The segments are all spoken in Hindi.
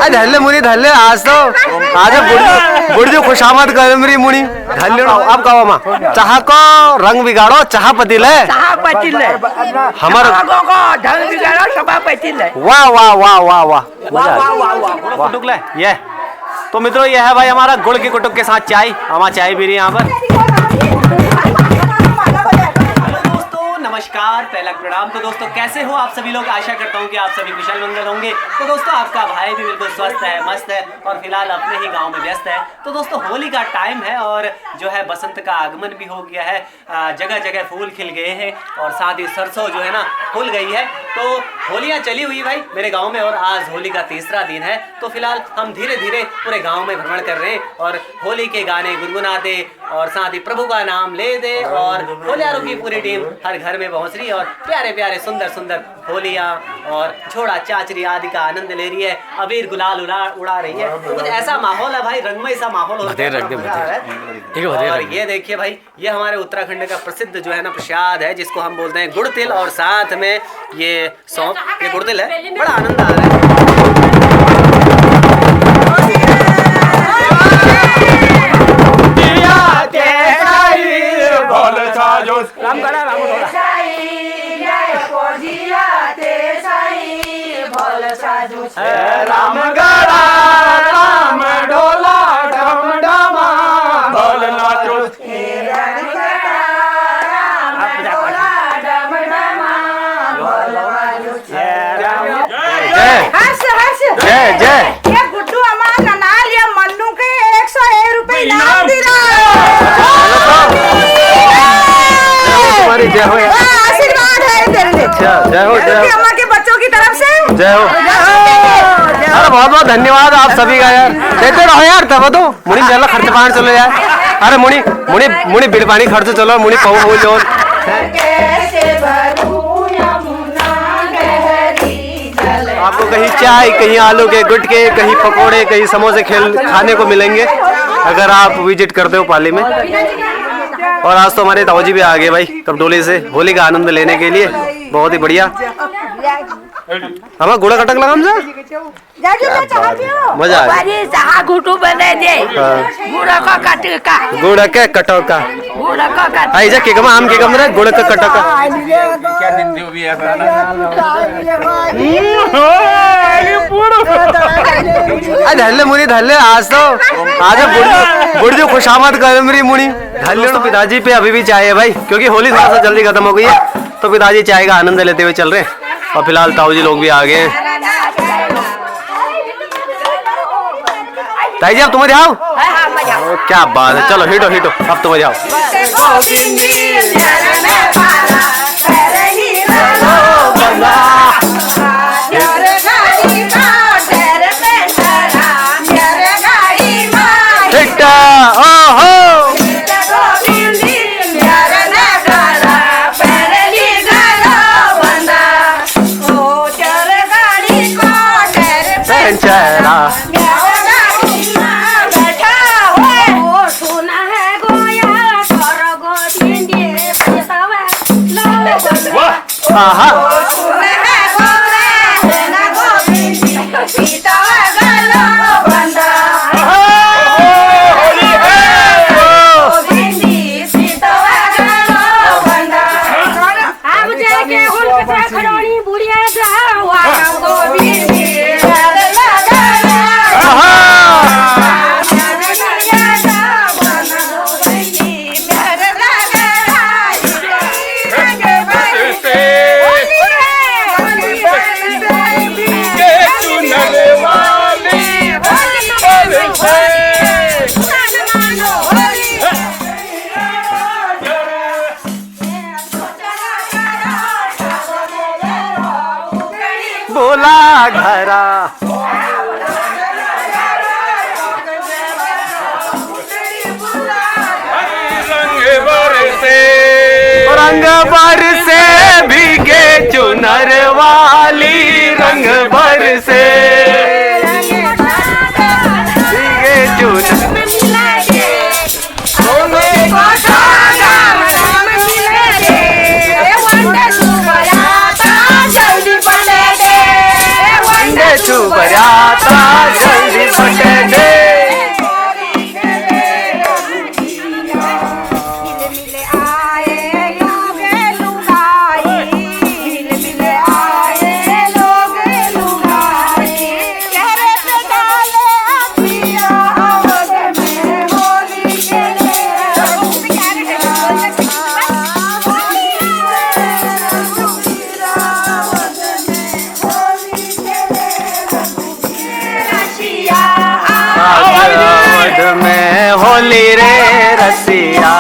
धल्ले मुनी धल्ले आज तो आज बुढ़ी खुशामद कर मेरी मुनी धल्ले अब कहो माँ चाह को रंग बिगाड़ो चाह पतीले हमारा ढंग बिगाड़ो सभा पतीले वाह वाह वाह वाह वाह टुकले ये तो मित्रों ये है भाई हमारा गुड़ की कुटुक के साथ चाय हमारा चाय भी रही यहाँ पर। नमस्कार, पहला प्रणाम। तो दोस्तों कैसे हो आप सभी लोग? आशा करता हूँ कि आप सभी कुशल मंगल होंगे। तो दोस्तों आपका भाई भी बिल्कुल स्वस्थ है, मस्त है और फिलहाल अपने ही गांव में व्यस्त है। तो दोस्तों होली का टाइम है और जो है बसंत का आगमन भी हो गया है, जगह जगह फूल खिल गए हैं और साथ ही सरसों जो है ना फूल गई है। तो होलियाँ चली हुई भाई मेरे गाँव में और आज होली का तीसरा दिन है। तो फिलहाल हम धीरे धीरे पूरे गाँव में भ्रमण कर रहे हैं और होली के गाने गुनगुनाते और साथ ही प्रभु का नाम ले दे और होलियारों की पूरी टीम हर घर में पहुंच रही है और प्यारे प्यारे सुंदर सुंदर होलियां और छोड़ा चाचरी आदि का आनंद ले रही है, अबीर गुलाल उड़ा रही है। तो कुछ ऐसा माहौल है भाई, रंगमय सा माहौल होता है। और ये देखिए भाई ये हमारे उत्तराखंड का प्रसिद्ध जो है ना प्रसाद है जिसको हम बोलते हैं गुड़ तिल और साथ में ये सौंफ, ये गुड़ तिल है। बड़ा आनंद आ रहा है। राम गड़ा राम डोला डम डमा बोल नाचो जय जय ये गुड्डू हमारा ननाल या मन्नू के 101 रुपए इनाम दिला। तुम्हारी जय हो, आशीर्वाद है तेरे लिए। जय हो जय हो अम्मा के बच्चों की तरफ से जय हो। अरे बहुत बहुत धन्यवाद आप सभी का यार, देते रहो यार तब तो मुड़ी चलो खर्च पान चलो यार। अरे मुड़ी मुड़ी मुड़ी बिड़ पानी खर्च चलो मुड़ी पाऊ हो जो आपको कहीं चाय, कहीं आलू के गुटके, कहीं पकोड़े, कहीं समोसे खाने को मिलेंगे अगर आप विजिट करते हो पाली में। और आज तो हमारे ताऊजी भी आ गए भाई कपडोली से होली का आनंद लेने के लिए, बहुत ही बढ़िया। हमारा गुड़ा कटक लगा मजा आ घुटू बने दे गुड़ा का कटका गुड़ा के कटका गुड़ा का कटका आई जा के कम आम के कम रे गुड़ा का कटका क्या दिन जो भी है धल्ले मुनी धल्ले आज तो आज बुढ़ी खुशामद कर मेरी मुनी धल्ले। तो पिताजी पे अभी भी चाय है भाई क्योंकि होली थोड़ा सा जल्दी खत्म हो गई है तो पिताजी चाय का आनंद लेते हुए चल रहे हैं और फिलहाल ताऊजी लोग भी आ गए हैं। ताई जी अब तुम्हें जाओ क्या बात है, चलो हिटो हिटो अब तुम्हें जाओ। बोला घरा रंग बरसे भीगे चुनर वाली रंग बरसे भीगे चुनर भर्या ता जल्दी बटे दे। में होली रे रसिया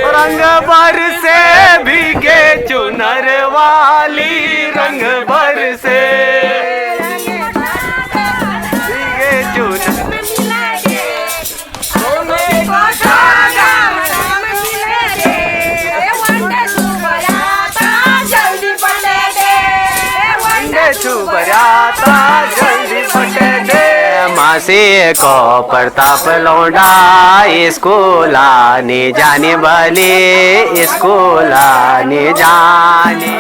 रंग बरसे भीगे चुनर वाली, रंग बरसे जल्दी बटे दे। मासी को प्रताप लौंडा स्कूल आने जाने वाले, स्कूल आने जाने।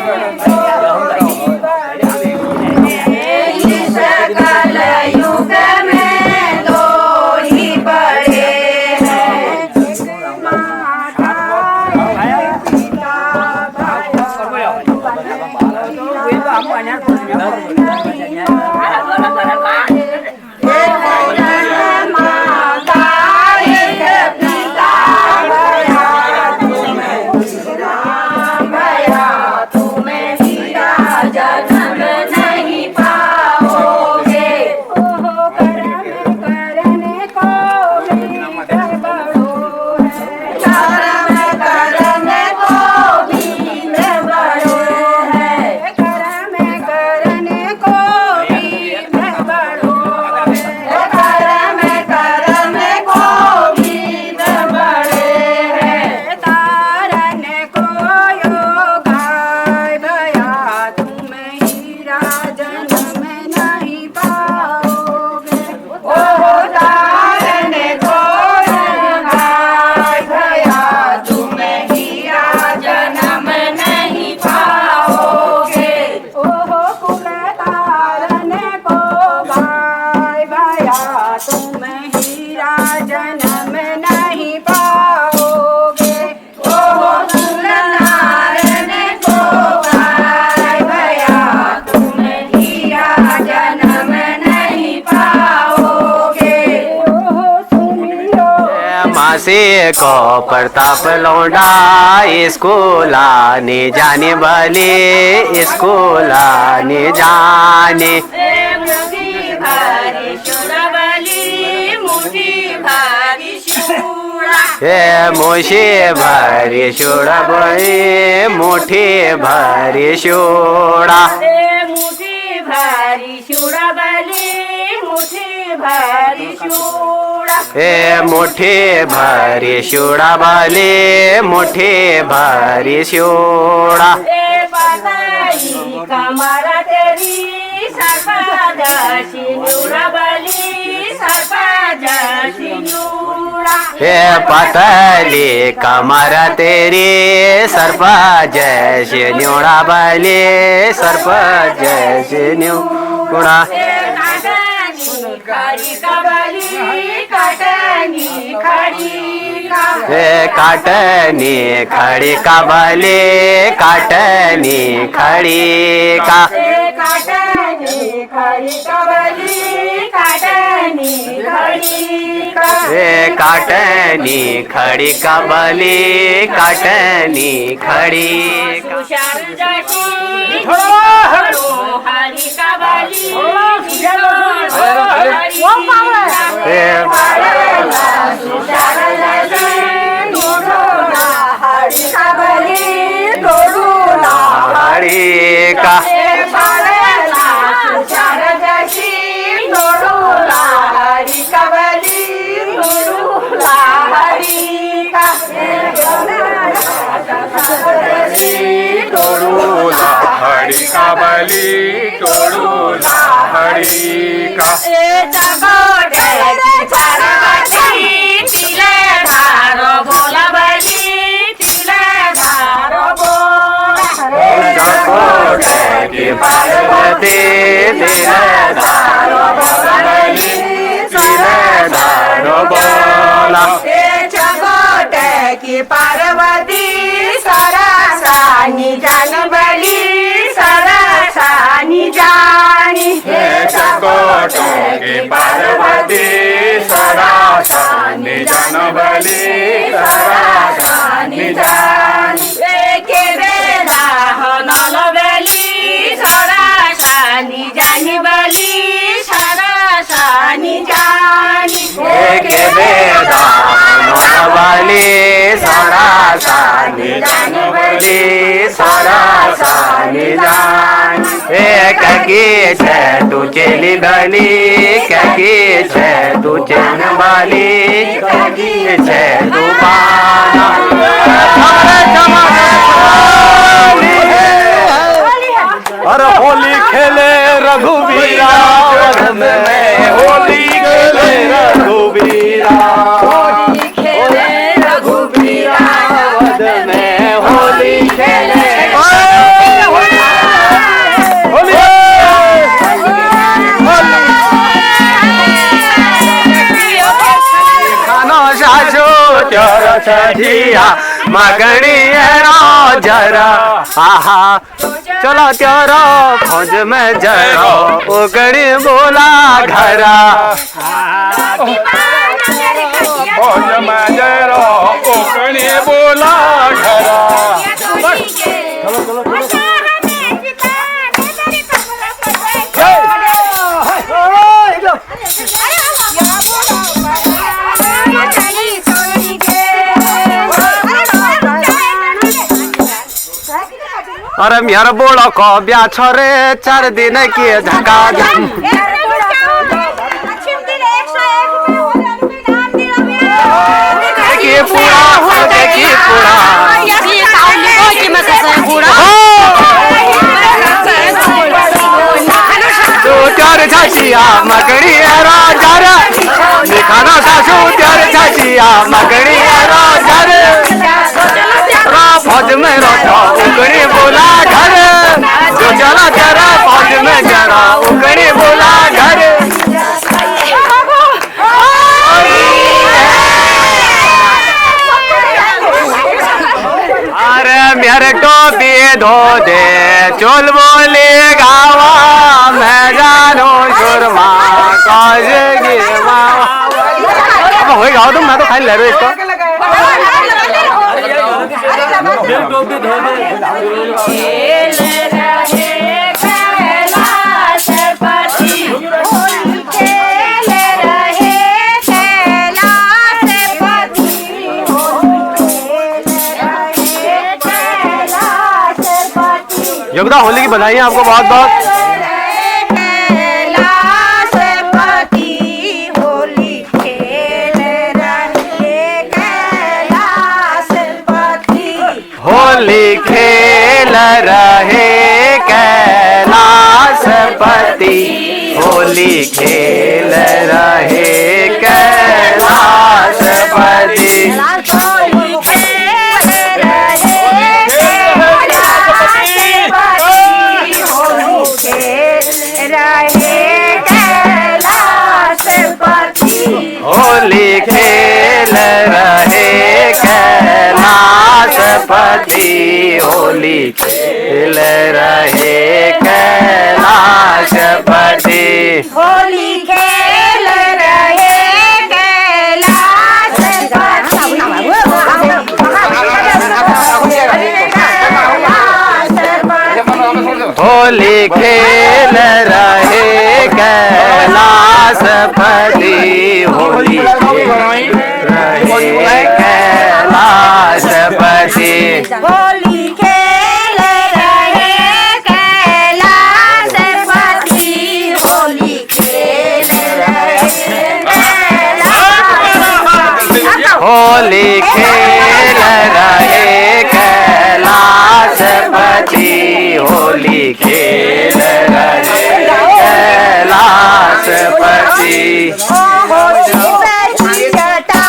मासी को प्रताप लौंडा स्कूल आने जाने वाले, स्कूल आने जाने। मोशी भारी शोड़ा बड़ी, मुठी भारी शोड़ा, मुठी भारी शोड़ा बली, मुठी भारी शोड़ा। मुठी भारी शोड़ा वाले, मुठी भारी शोड़ा। कमरा तेरी सर्पदर्शी न्यूड़ा बली, सर्पदर्शी न्यूड़ा। पतली कमर तेरी सर्प जैसे न्यूड़ा बली, सर्प जैसे न्यूड़ा। काटनी खड़ी का बले, काटनी खड़ी का, काटनी खड़ी का बली, काटनी खड़ी का, काटनी खड़ी का बली, काटनी खड़ी का। हरी का बली हरी का हरी का बली तोड़ू लाहड़ी का की पार्वती धारो बोला की पार्वती सरसानी जान बली सरसानी जानी की पार्वती सरसानी जान बली सरसानी जानी सरसानी जानी बली सरसानी जानी एक वेदा नवली सरसानी जान बली सरसानी जानी एक की छे तू चली बली की छे तू चैन वाली की छे तू बाना और होली खेले रघुवीरा वध में होली खेले रघुवीरा होली खेले रघुवीरा वध में होली खेले खानो सासू चोर छठिया मगनी जरा आहा चलो त्योरो खोज में जरो उगड़ी बोला घरा खोज में जरो उगड़ी बोला घरा अरे मेरे बोलो को ब्याह छोरे 4 दिन की धक्का देखिए पूरा तू त्यार छाचिया मगड़ी राजा दिखाना सासू त्यार छाचिया मगड़ी राजा फौज में रोटा उगड़ी बोला घर जो चला तेरा फौज में जरा उगड़ी बोला घर अरे मेरे टोपी धो दे चोल बोले गावा मैं जानो सुरमा काज गिरवा अब हो गाओ तुम मैं तो खाई ले रहे इसको योगदा होली की बधाई आपको बहुत बहुत होली खेल रहे कैलाशपति होली खेल रहे कैलाशपति होली खेल रहे कैलाशपति होली खेल रहे कैलाशपति होली खेल रहे होली खेल रहे कैलाशपति होली रहे कैलाशपति होली खेल रहे कैलाशपति होली खेल रहे होली खेल रहे कैलाशपति होली खेल ओहो शिव की जटा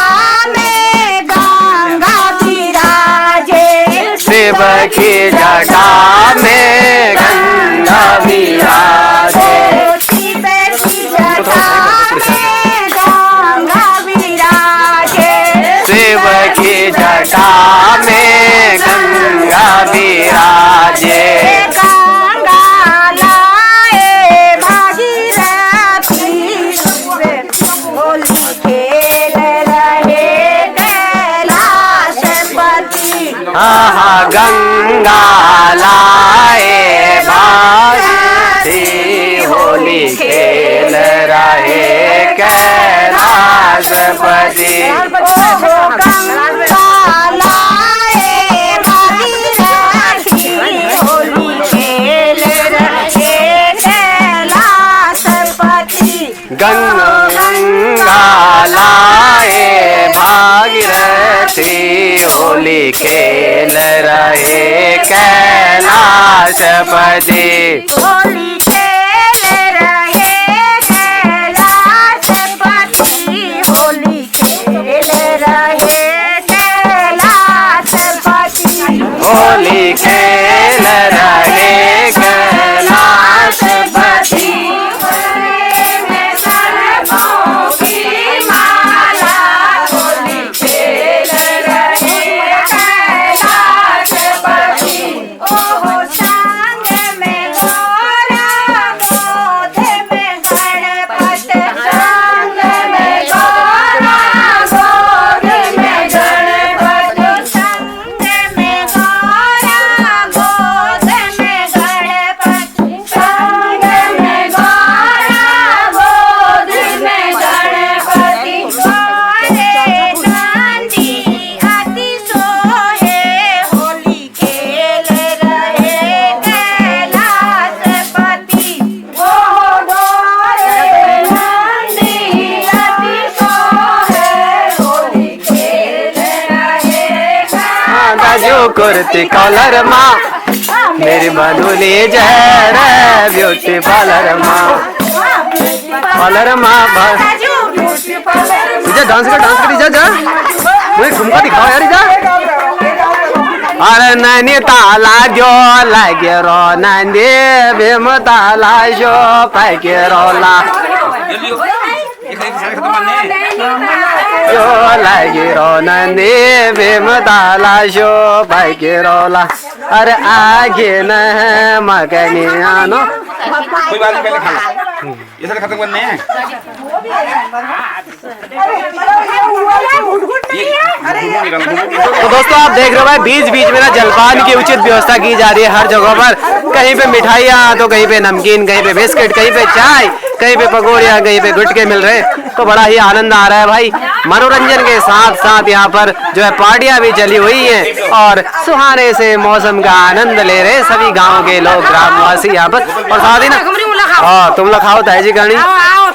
में गंगा विराजे, शिव की जटा में गंगा विराजे, शिव की जटा में गंगा विराजे, शिव की जटा में गंगा विराजे, गंगा लाए भागीरथी, होली खेल रहे कैलाशपति, आहा गंगा लाए भागीरथी, होली खेल रहे कैलाशपति। ओहो गंगा लाए भागीरथी, होली खेल रहे कैलाशपति, गंगा लाए भागीरथी, होली खेल रहे कैलाशपति। होली खेल रहे कैलाशपति, होली खेल रहे कैलाशपति, होली खेल रहे कैलाशपति। में सरसों की माला, होली खेल रहे कैलाशपति, ओहो संग में गौरा, गोद में गणपत, संग में गौरा, गोद में गणपत, संग में गौरा, गोद में गणपत, संग में गौरा, गोद में गणपति, गोरे नंदी अति सोहे, होली खेल रहे कैलाशपति, ओहो गोरे नंदी अति सोहे, होली खेल रहे दाजू कुर्ती कॉलर माँ, मेरी मधुली जहर ब्यूटी पार्लर माँ, पार्लर माँ डांस कर जा मुझे ठुमका दिखाओ यार जा। अरे नैनी ताला जो लगे रो नंदी भीम ताला जो पैके रोला जो लगे रो नंदी भीम ताला जो पैके रोला। अरे आगे न है मगनी आनो कोई बात नहीं, पहले खा लो, ये सारे खत्म करने हैं। तो दोस्तों आप देख रहे हो भाई बीच बीच में ना जलपान की उचित व्यवस्था की जा रही है हर जगह पर। कहीं पे मिठाइयाँ तो कहीं पे नमकीन, कहीं पे बिस्किट, कहीं पे चाय, कहीं पे पकौड़ियाँ, कहीं पे गुटके मिल रहे हैं। तो बड़ा ही आनंद आ रहा है भाई। मनोरंजन के साथ साथ यहाँ पर जो है पार्टियां भी चली हुई हैं और सुहाने से मौसम का आनंद ले रहे सभी गाँव के लोग, ग्रामवासी यहाँ पर। और साथ ही ना हाँ तुम लोग खाओ ताजी करनी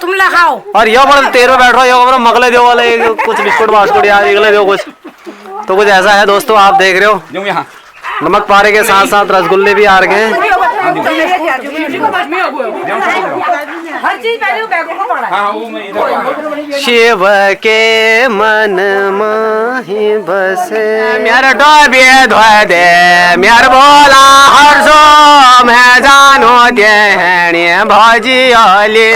तुम लोग खाओ और यो बड़ा तेरो बैठो यो बड़ा मगले दो वाले कुछ बिस्कुट बास्कुट यार निकले दो कुछ। तो कुछ ऐसा है दोस्तों, आप देख रहे हो जो यहाँ नमक पारे के साथ साथ रसगुल्ले भी आ रहे हैं। हाँ वो मैं इधर शिव के मन माही बसे मेरा डोबे धो दे मेर बोला हर्षो मैं जानो देहणी भौजी ओली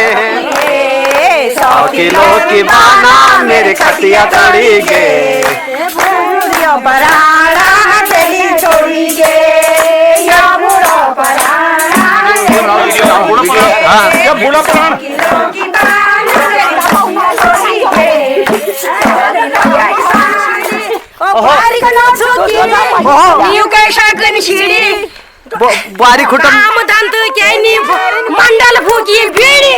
100 किलो की बाना मेरे खटिया तड़ी गे बराड़ा तेरी छोड़ी गे या बुढ़ो बराड़ा क्या बूढ़ा प्राण बारी खुटम मंडल फूकी बीड़ी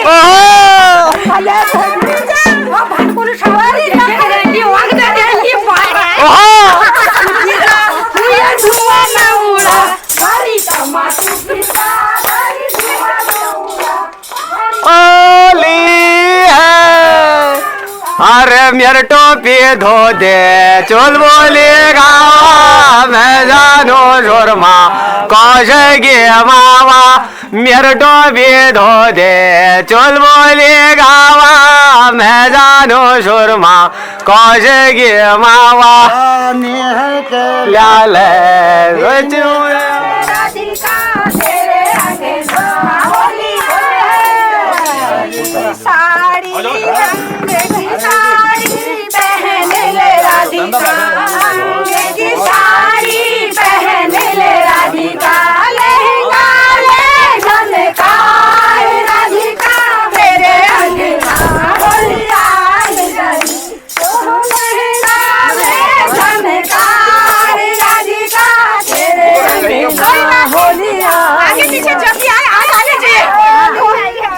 अरे मेरे टोपी धो दे चोल बोलेगा मैं जानो शोरमा कौश गे मावा मेरे डोबी धो दे चुल बोली गावा मैं जानो सुरमा कौश गे मावा लाल साड़ी पहन ले राधिका की साड़ी पहन ले राधिका लहंगा ले झनका राधिका मेरे अंगना होली आई गई लहंगा ले झनका राधिका तेरे अंगना होली आगे पीछे जब भी आए आ जाने चाहिए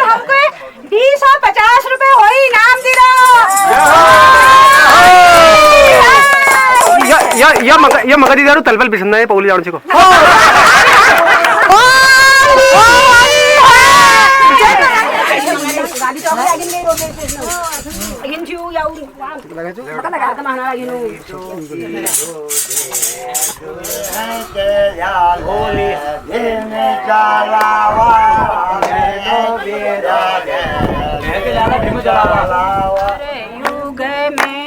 हमको 20 और 50 रुपए हो इनाम दे रहा या मगदी दारू तलबल बिसंदा है पौली जाऊन को युग में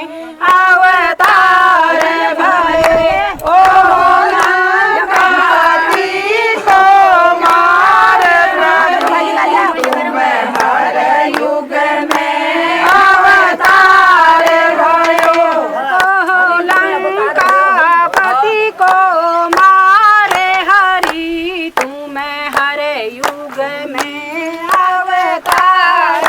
अवतार भये ओ युग में अवतार भयो लंकापति को मारे हरि तुम्हें हर युग में अवतार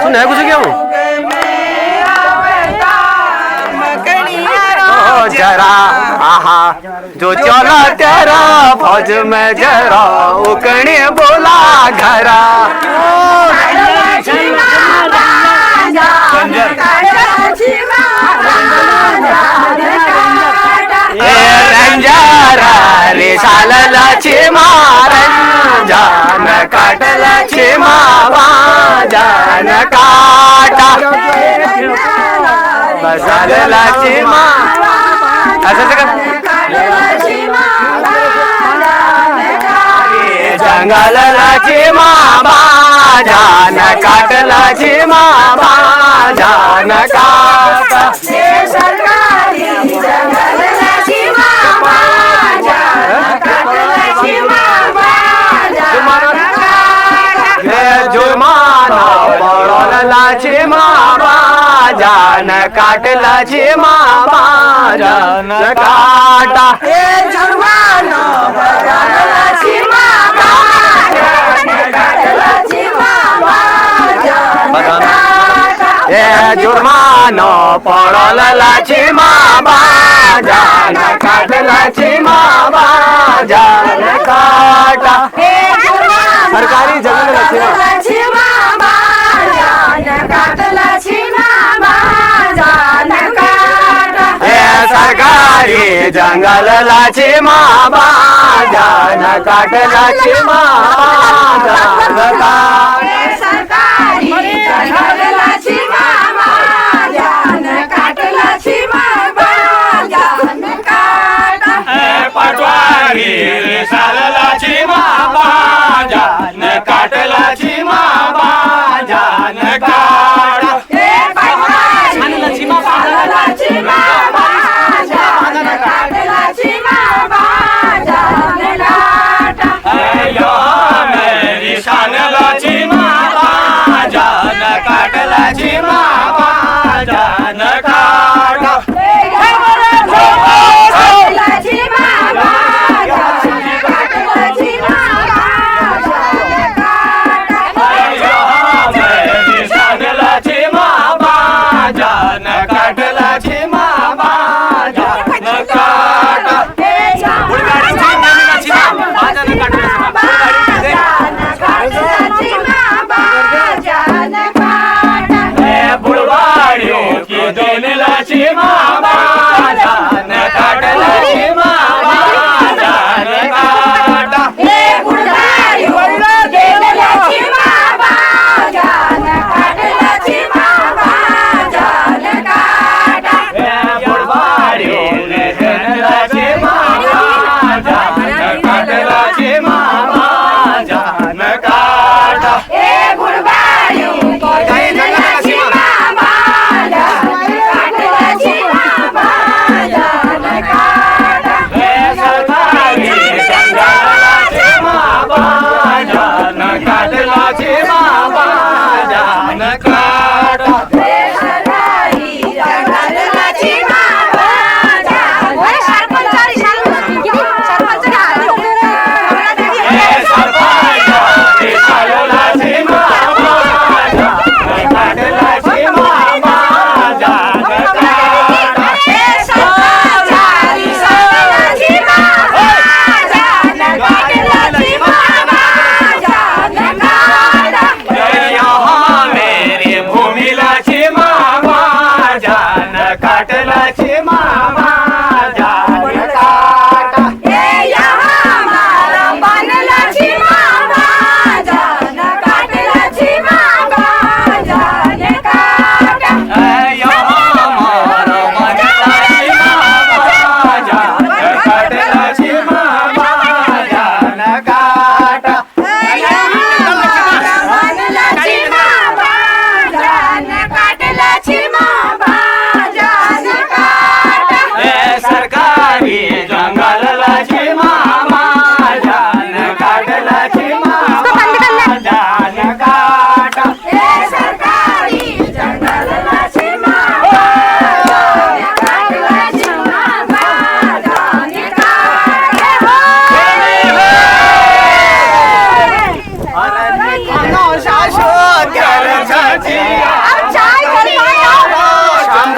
सुना है कुछ क्या हूँ जरा आहा जो चला तेरा फौज में जरा उकने बोला घरा रंजारा रे साल लाचे मारन जान काट लाचे मावा जान काटा बसाल लाचे मावा जंगल लाचे मावा जान काट लाचे मावा जान काटा सरकारी जंगल लाची मामा जुर्माना पड़ल लाचे मावा जान काट लाचे मावा जान काटा जुर्माना पड़ल लाची मामा जान काट लाची मामा जुर्माना पड़ल लाचे मावा जान काट लाचे मावा जान काटा सरकारी जंगल लाची मामा जान काट लाची मामा जान काटा सरकारी जंगल लाचे मावा जान काट लाचे मावा जान काटा सरकारी जंगल लाची मामा जान काट लाची मामा जान काटा पटवारी साल लाची मावा जान काट लाची मावा जान काटा लाची मामा जान काट लाची मामा जान काटा मेरी शान लाची मावा जान काट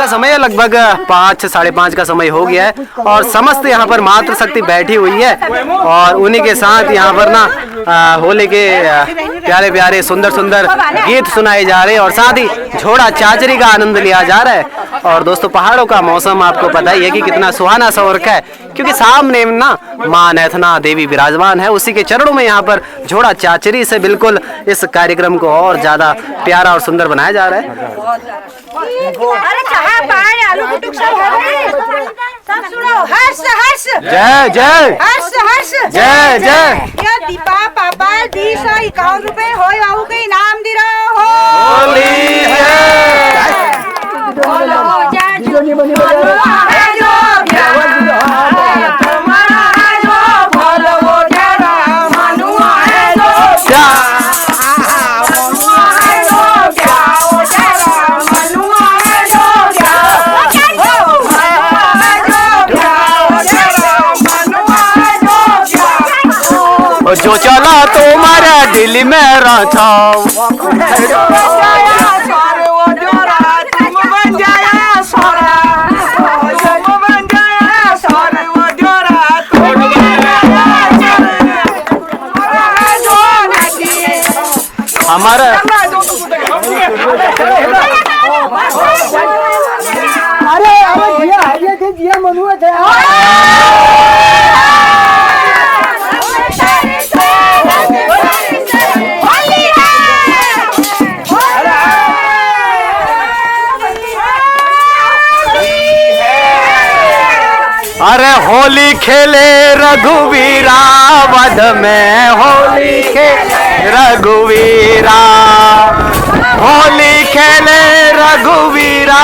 समय है, लगभग 5 साढ़े 5 का समय हो गया है और समस्त यहाँ पर मातृशक्ति बैठी हुई है और उन्हीं के साथ यहाँ पर ना होली के प्यारे प्यारे सुंदर सुंदर गीत सुनाए जा रहे हैं और साथ ही झोड़ा चाचरी का आनंद लिया जा रहा है। और दोस्तों पहाड़ों का मौसम आपको पता ही है कि कितना सुहाना सा हो रखा है, क्योंकि सामने ना मां नैथना देवी विराजमान है, उसी के चरणों में यहाँ पर झोड़ा चाचरी से बिल्कुल इस कार्यक्रम को और ज्यादा प्यारा और सुंदर बनाया जा रहा है। अरे चाहा पाए आलू कुटुक सब सब सुनो हर्ष हर्ष जय जय हर्ष हर्ष जय जय। ये दीपा पापा 251 रुपए हो बाबू के इनाम दे रहा हो। होली है जो चला तुम्हारा दिल में रचा हमारा अरे जिया मनुआ थे अरे होली खेले रघुवीरा वध में होली खेले रघुवीरा, होली खेले रघुवीरा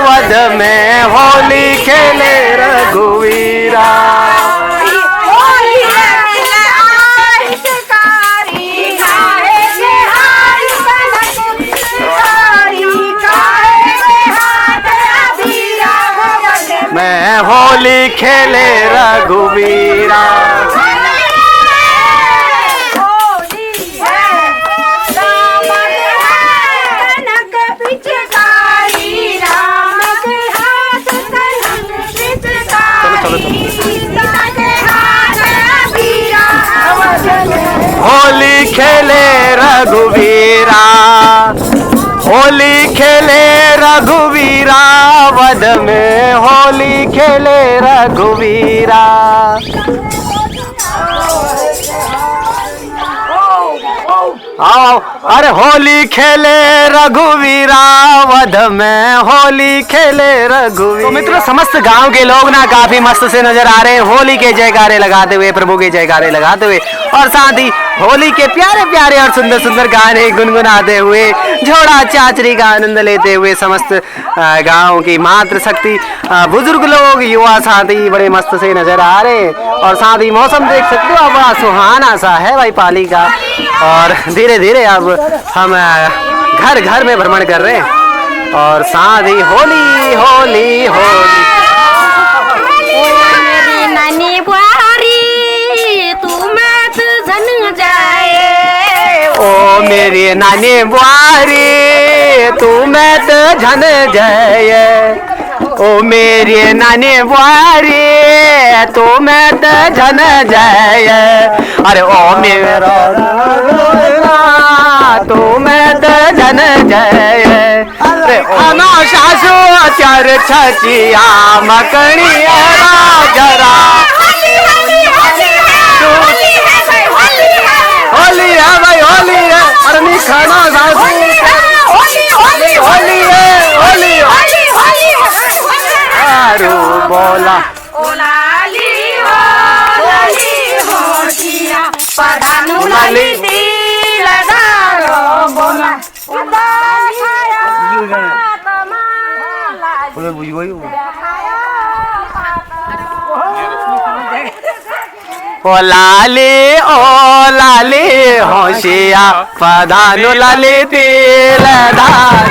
वध में होली खेले रघुवीरा। मैं होली खेले रघुवीरा। होली खेले रघुवीरा, होली खेले रघुवीरा वध में होली खेले रघुवीरा। आओ अरे होली खेले रघुवीरा वध में होली खेले रघुवीरा। तो मित्रों समस्त गांव के लोग ना काफी मस्त से नजर आ रहे हैं, होली के जयकारे लगाते हुए, प्रभु के जयकारे लगाते हुए और साथ ही होली के प्यारे प्यारे और सुंदर सुंदर गाने गुनगुनाते हुए, झोड़ा चाचरी का आनंद लेते हुए समस्त गांव की मातृशक्ति बुजुर्ग लोग युवा साथी बड़े मस्त से नजर आ रहे हैं। और साथ ही मौसम देख सकते हो बड़ा सुहाना सा है भाई पाली का। और धीरे धीरे अब हम घर घर में भ्रमण कर रहे हैं और साथ ही होली होली होली। नानी बुआरी तू मत जन जाए, ओ मेरी नानी बुआरी तू मत झन जाए, ओ मेरी नानी बुआरी तू मत झन जाए। अरे ओ मेरा तू मत झन जाए, अनो सासू चार छचिया मकड़िया जरा। होली है भाई होली है, अरे नहीं खाना सासू होली है होली आरू बोला ओ लाली होशिया पधानु लाली तिलदार।